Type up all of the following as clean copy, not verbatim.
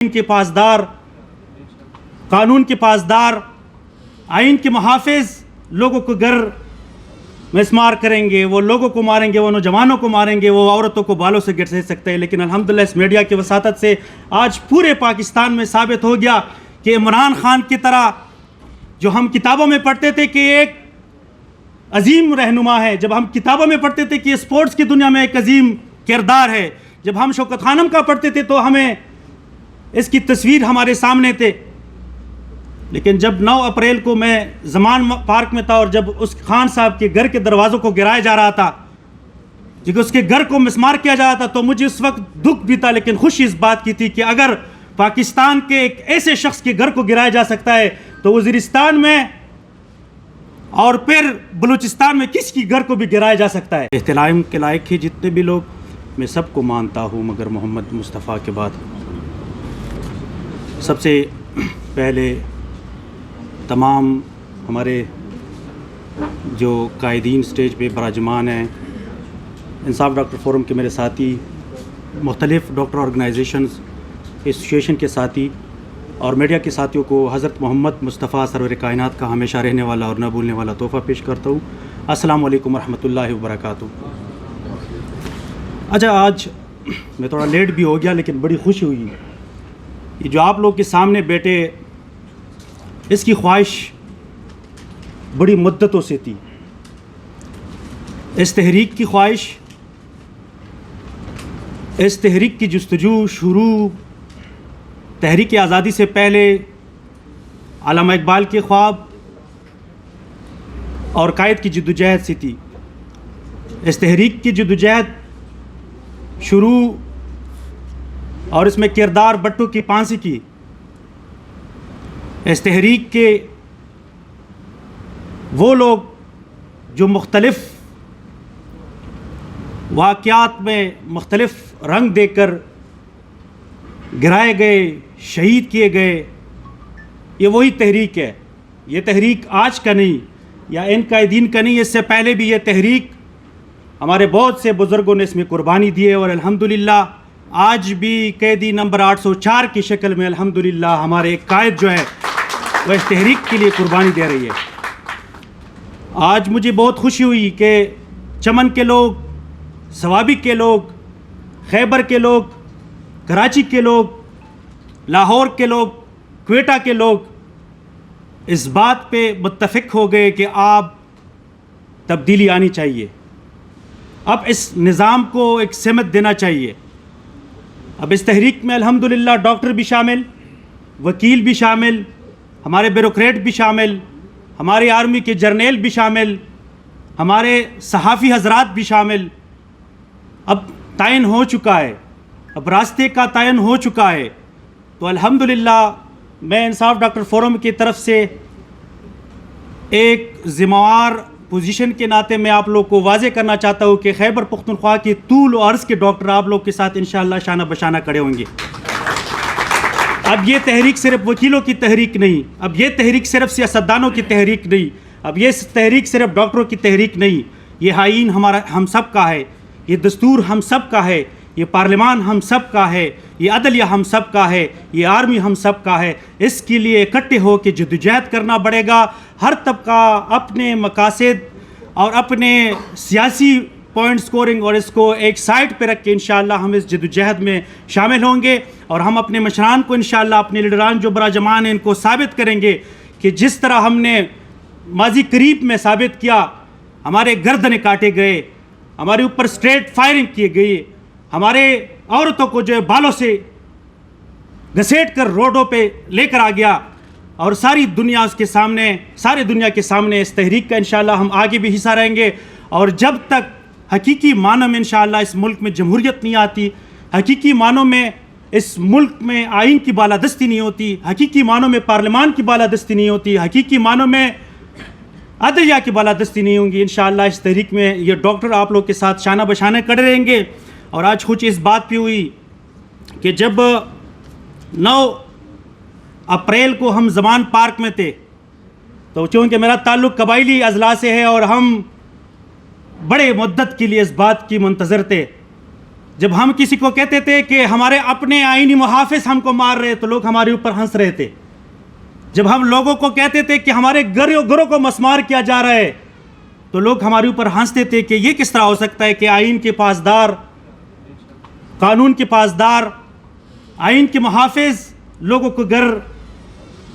کے پاسدار، قانون کے پاسدار، آئین کے محافظ لوگوں کو گھر مسمار کریں گے، وہ لوگوں کو ماریں گے، وہ نوجوانوں کو ماریں گے، وہ عورتوں کو بالوں سے گھسیٹ سکتے ہیں. لیکن الحمدللہ اس میڈیا کی وساطت سے آج پورے پاکستان میں ثابت ہو گیا کہ عمران خان کی طرح جو ہم کتابوں میں پڑھتے تھے کہ ایک عظیم رہنما ہے، جب ہم کتابوں میں پڑھتے تھے کہ اسپورٹس کی دنیا میں ایک عظیم کردار ہے، جب ہم شوکت خانم کا پڑھتے تھے تو ہمیں اس کی تصویر ہمارے سامنے تھے. لیکن جب 9 اپریل کو میں زمان پارک میں تھا اور جب اس خان صاحب کے گھر کے دروازوں کو گرایا جا رہا تھا، کیونکہ اس کے گھر کو مسمار کیا جا رہا تھا، تو مجھے اس وقت دکھ بھی تھا لیکن خوشی اس بات کی تھی کہ اگر پاکستان کے ایک ایسے شخص کے گھر کو گرایا جا سکتا ہے تو وزیرستان میں اور پھر بلوچستان میں کس کی گھر کو بھی گرایا جا سکتا ہے. احترام کے لائق ہے جتنے بھی لوگ، میں سب کو مانتا ہوں مگر محمد مصطفیٰ کے بعد. سب سے پہلے تمام ہمارے جو قائدین سٹیج پہ براجمان ہیں، انصاف ڈاکٹر فورم کے میرے ساتھی، مختلف ڈاکٹر آرگنائزیشنز ایسوسیشن کے ساتھی اور میڈیا کے ساتھیوں کو حضرت محمد مصطفیٰ سرور کائنات کا ہمیشہ رہنے والا اور نہ بھولنے والا تحفہ پیش کرتا ہوں. السلام علیکم ورحمۃ اللہ وبرکاتہ. اچھا، آج میں تھوڑا لیٹ بھی ہو گیا لیکن بڑی خوشی ہوئی. یہ جو آپ لوگ کے سامنے بیٹھے، اس کی خواہش بڑی مدتوں سے تھی. اس تحریک کی خواہش، اس تحریک کی جستجو شروع تحریک آزادی سے پہلے علامہ اقبال کے خواب اور قائد کی جدوجہد سے تھی. اس تحریک کی جدوجہد شروع اور اس میں کردار بٹو کی پانسی کی. اس تحریک کے وہ لوگ جو مختلف واقعات میں مختلف رنگ دے کر گرائے گئے، شہید کیے گئے، یہ وہی تحریک ہے. یہ تحریک آج کا نہیں یا ان قائدین کا نہیں، اس سے پہلے بھی یہ تحریک ہمارے بہت سے بزرگوں نے اس میں قربانی دی ہے. اور الحمدللہ آج بھی قیدی نمبر 804 کی شکل میں الحمدللہ ہمارے ایک قائد جو ہے وہ اس تحریک کے لیے قربانی دے رہی ہے. آج مجھے بہت خوشی ہوئی کہ چمن کے لوگ، ثوابی کے لوگ، خیبر کے لوگ، کراچی کے لوگ، لاہور کے لوگ، کوئٹہ کے لوگ اس بات پہ متفق ہو گئے کہ اب تبدیلی آنی چاہیے. اب اس نظام کو ایک سمت دینا چاہیے. اب اس تحریک میں الحمدللہ ڈاکٹر بھی شامل، وکیل بھی شامل، ہمارے بیوروکریٹ بھی شامل، ہمارے آرمی کے جرنیل بھی شامل، ہمارے صحافی حضرات بھی شامل. اب تعین ہو چکا ہے، اب راستے کا تعین ہو چکا ہے. تو الحمدللہ میں انصاف ڈاکٹر فورم کی طرف سے ایک ذمہ دار پوزیشن کے ناطے میں آپ لوگ کو واضح کرنا چاہتا ہوں کہ خیبر پختونخوا کی طول و عرض کے ڈاکٹر آپ لوگ کے ساتھ انشاءاللہ شانہ بشانہ کھڑے ہوں گے. اب یہ تحریک صرف وکیلوں کی تحریک نہیں، اب یہ تحریک صرف سیاستدانوں کی تحریک نہیں، اب یہ تحریک صرف ڈاکٹروں کی تحریک نہیں. یہ آئین ہم سب کا ہے، یہ دستور ہم سب کا ہے، یہ پارلیمان ہم سب کا ہے، یہ عدلیہ ہم سب کا ہے، یہ آرمی ہم سب کا ہے. اس کے لیے اکٹھے ہو کے جدوجہد کرنا پڑے گا. ہر طبقہ اپنے مقاصد اور اپنے سیاسی پوائنٹ سکورنگ اور اس کو ایک سائٹ پہ رکھ کے انشاءاللہ ہم اس جدوجہد میں شامل ہوں گے. اور ہم اپنے مشران کو انشاءاللہ، اپنے لیڈران جو براجمان ہیں، ان کو ثابت کریں گے کہ جس طرح ہم نے ماضی قریب میں ثابت کیا، ہمارے گردنیں کاٹے گئے، ہمارے اوپر اسٹریٹ فائرنگ کیے گئی، ہمارے عورتوں کو جو ہے بالوں سے گھسیٹ کر روڈوں پہ لے کر آ گیا، اور ساری دنیا اس کے سامنے، سارے دنیا کے سامنے اس تحریک کا انشاءاللہ ہم آگے بھی حصہ رہیں گے. اور جب تک حقیقی معنوں میں انشاءاللہ اس ملک میں جمہوریت نہیں آتی، حقیقی معنوں میں اس ملک میں آئین کی بالادستی نہیں ہوتی، حقیقی معنوں میں پارلیمان کی بالادستی نہیں ہوتی، حقیقی معنوں میں عدلیہ کی بالادستی نہیں ہوں گی، انشاءاللہ اس تحریک میں یہ ڈاکٹر آپ لوگ کے ساتھ شانہ بشانہ کھڑے رہیں گے. اور آج خوشی اس بات پہ ہوئی کہ جب 9 اپریل کو ہم زمان پارک میں تھے تو چونکہ میرا تعلق قبائلی اضلاع سے ہے اور ہم بڑے مدت کے لیے اس بات کی منتظر تھے جب ہم کسی کو کہتے تھے کہ ہمارے اپنے آئینی محافظ ہم کو مار رہے تو لوگ ہمارے اوپر ہنس رہے تھے. جب ہم لوگوں کو کہتے تھے کہ ہمارے گھروں کو مسمار کیا جا رہا ہے تو لوگ ہمارے اوپر ہنستے تھے کہ یہ کس طرح ہو سکتا ہے کہ آئین کے پاسدار, قانون کے پاسدار, آئین کے محافظ لوگوں کو گھر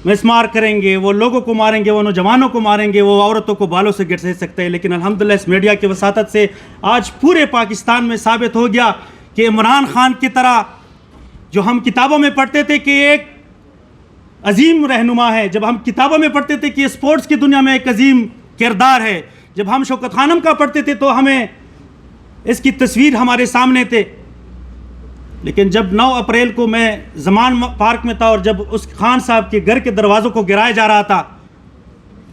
مسمار کریں گے, وہ لوگوں کو ماریں گے, وہ نوجوانوں کو ماریں گے, وہ عورتوں کو بالوں سے گھسیٹ سکتے ہیں. لیکن الحمدللہ اس میڈیا کی وساطت سے آج پورے پاکستان میں ثابت ہو گیا کہ عمران خان کی طرح جو ہم کتابوں میں پڑھتے تھے کہ ایک عظیم رہنما ہے, جب ہم کتابوں میں پڑھتے تھے کہ اسپورٹس کی دنیا میں ایک عظیم کردار ہے, جب ہم شوکت خانم کا پڑھتے تھے تو ہمیں اس کی تصویر ہمارے سامنے تھے. لیکن جب 9 اپریل کو میں زمان پارک میں تھا اور جب اس خان صاحب کے گھر کے دروازوں کو گرایا جا رہا تھا,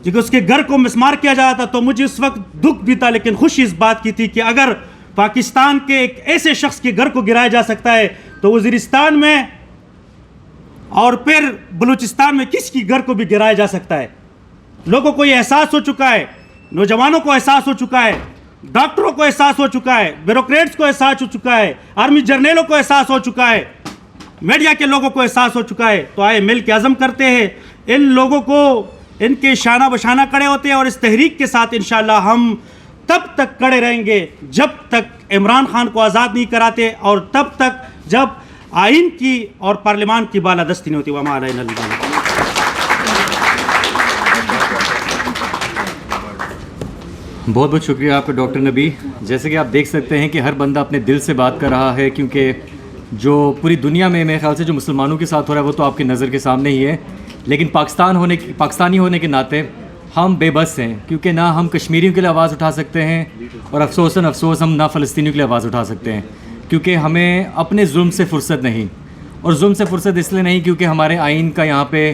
جب اس کے گھر کو مسمار کیا جا رہا تھا, تو مجھے اس وقت دکھ بھی تھا لیکن خوشی اس بات کی تھی کہ اگر پاکستان کے ایک ایسے شخص کے گھر کو گرایا جا سکتا ہے تو وزیرستان میں اور پھر بلوچستان میں کس کی گھر کو بھی گرایا جا سکتا ہے. لوگوں کو یہ احساس ہو چکا ہے, نوجوانوں کو احساس ہو چکا ہے, ڈاکٹروں کو احساس ہو چکا ہے, بیوروکریٹس کو احساس ہو چکا ہے, آرمی جرنیلوں کو احساس ہو چکا ہے, میڈیا کے لوگوں کو احساس ہو چکا ہے. تو آئے مل کے عزم کرتے ہیں, ان لوگوں کو ان کے شانہ بشانہ کڑے ہوتے ہیں اور اس تحریک کے ساتھ انشاءاللہ ہم تب تک کڑے رہیں گے جب تک عمران خان کو آزاد نہیں کراتے اور تب تک جب آئین کی اور پارلیمان کی بالادستی نہیں ہوتی. وما علینا الا البلاغ. بہت بہت شکریہ آپ کا ڈاکٹر نبی. جیسے کہ آپ دیکھ سکتے ہیں کہ ہر بندہ اپنے دل سے بات کر رہا ہے, کیونکہ جو پوری دنیا میں میرے خیال سے جو مسلمانوں کے ساتھ ہو رہا ہے وہ تو آپ کی نظر کے سامنے ہی ہے, لیکن پاکستانی ہونے کے ناطے ہم بے بس ہیں, کیونکہ نہ ہم کشمیریوں کے لیے آواز اٹھا سکتے ہیں اور افسوس ہم نہ فلسطینیوں کے لیے آواز اٹھا سکتے ہیں, کیونکہ ہمیں اپنے ظلم سے فرصت نہیں. اور ظلم سے فرصت اس لیے نہیں کیونکہ ہمارے آئین کا یہاں پہ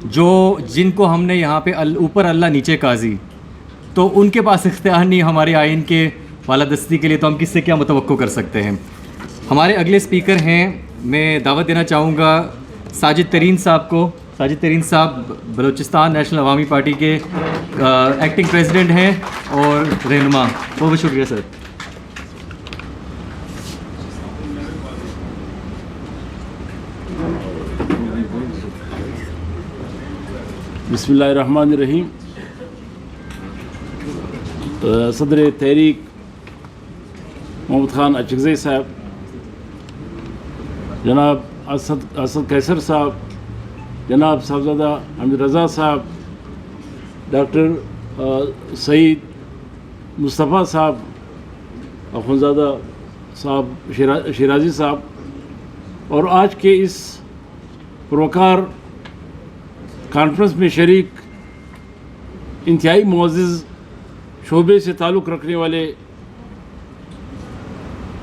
جن کو ہم نے یہاں پہ اوپر اللہ نیچے قاضی, تو ان کے پاس اختیار نہیں ہمارے آئین کے بالادستی کے لیے, تو ہم کس سے کیا متوقع کر سکتے ہیں. ہمارے اگلے اسپیکر ہیں, میں دعوت دینا چاہوں گا ساجد ترین صاحب کو. ساجد ترین صاحب بلوچستان نیشنل عوامی پارٹی کے ایکٹنگ پریزیڈنٹ ہیں اور رہنما. بہت بہت شکریہ سر. بسم اللہ الرحمن الرحیم. صدر تحریک محمد خان اچکزئی صاحب, جناب اسد قیصر صاحب, جناب صاحبزادہ حمید رضا صاحب, ڈاکٹر سعید مصطفیٰ صاحب, اخونزادہ صاحب شیرازی صاحب, اور آج کے اس پروکار کانفرنس میں شریک انتہائی معزز شعبے سے تعلق رکھنے والے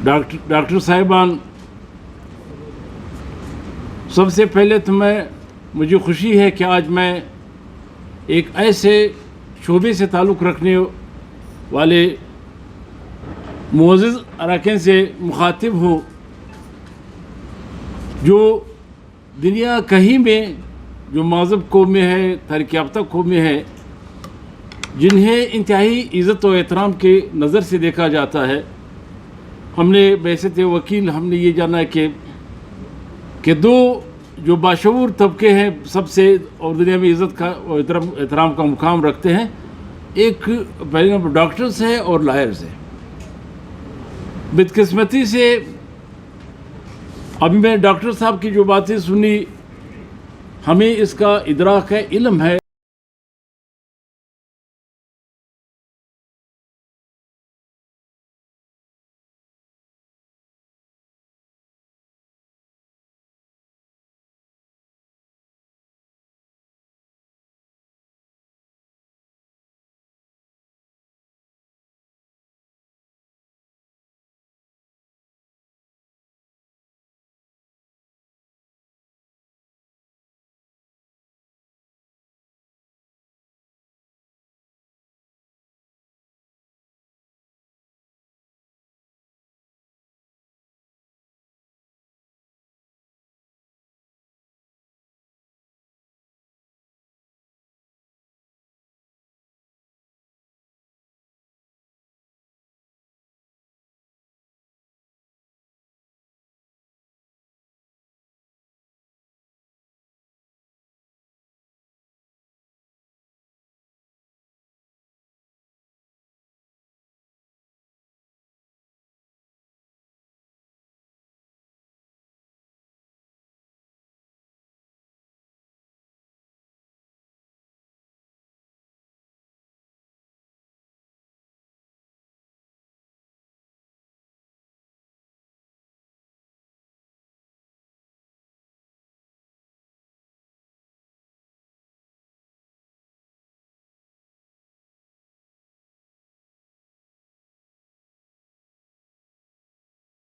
ڈاکٹر صاحبان, سب سے پہلے تو مجھے خوشی ہے کہ آج میں ایک ایسے شعبے سے تعلق رکھنے والے معزز اراکین سے مخاطب ہوں جو دنیا کہیں میں جو مہذب قومیں ہیں, ترقی یافتہ قومیں ہیں, جنہیں انتہائی عزت و احترام کے نظر سے دیکھا جاتا ہے. ہم نے بحیثیت وکیل ہم نے یہ جانا ہے کہ دو جو باشعور طبقے ہیں سب سے اور دنیا میں عزت کا اور احترام کا مقام رکھتے ہیں, ایک پہلے نمبر ڈاکٹرز ہیں اور لائرز ہیں. بدقسمتی سے ابھی میں ڈاکٹر صاحب کی جو باتیں سنی, ہمیں اس کا ادراک ہے, علم ہے